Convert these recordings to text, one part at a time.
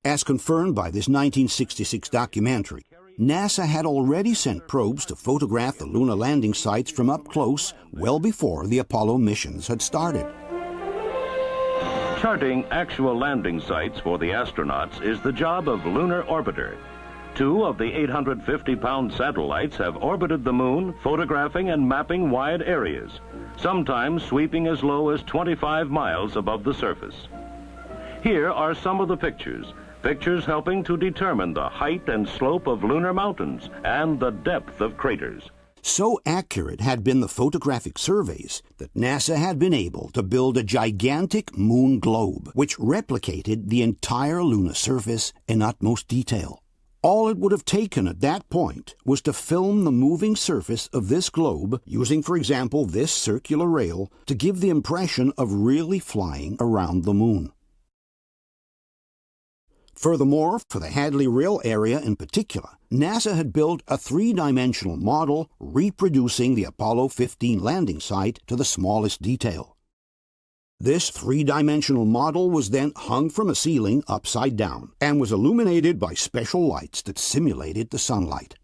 As confirmed by this 1966 documentary, NASA had already sent probes to photograph the lunar landing sites from up close well before the Apollo missions had started. Charting actual landing sites for the astronauts is the job of Lunar Orbiter. 2 of the 850-pound satellites have orbited the moon, photographing and mapping wide areas, sometimes sweeping as low as 25 miles above the surface. Here are some of the pictures helping to determine the height and slope of lunar mountains and the depth of craters. So accurate had been the photographic surveys that NASA had been able to build a gigantic moon globe which replicated the entire lunar surface in utmost detail. All it would have taken at that point was to film the moving surface of this globe using, for example, this circular rail to give the impression of really flying around the moon. Furthermore, for the Hadley Rill area in particular, NASA had built a 3-dimensional model reproducing the Apollo 15 landing site to the smallest detail. This 3-dimensional model was then hung from a ceiling upside down and was illuminated by special lights that simulated the sunlight.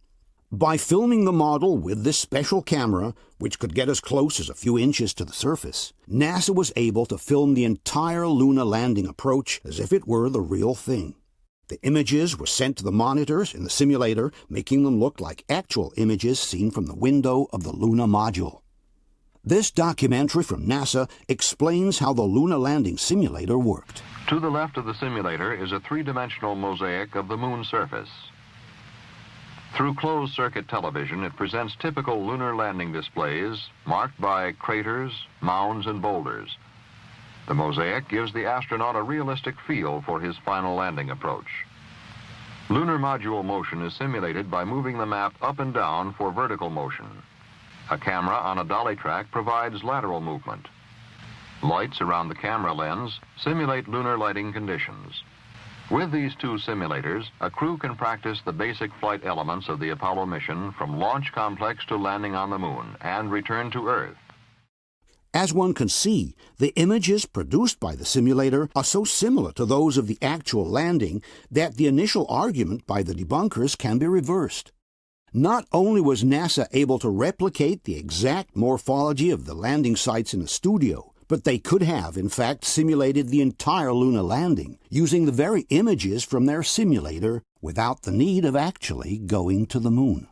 By filming the model with this special camera, which could get as close as a few inches to the surface, NASA was able to film the entire lunar landing approach as if it were the real thing. The images were sent to the monitors in the simulator, making them look like actual images seen from the window of the lunar module. This documentary from NASA explains how the lunar landing simulator worked. To the left of the simulator is a 3-dimensional mosaic of the moon's surface. Through closed-circuit television, it presents typical lunar landing displays marked by craters, mounds, and boulders. The mosaic gives the astronaut a realistic feel for his final landing approach. Lunar module motion is simulated by moving the map up and down for vertical motion. A camera on a dolly track provides lateral movement. Lights around the camera lens simulate lunar lighting conditions. With these 2 simulators, a crew can practice the basic flight elements of the Apollo mission from launch complex to landing on the moon and return to Earth. As one can see, the images produced by the simulator are so similar to those of the actual landing that the initial argument by the debunkers can be reversed. Not only was NASA able to replicate the exact morphology of the landing sites in the studio, but they could have, in fact, simulated the entire lunar landing using the very images from their simulator without the need of actually going to the moon.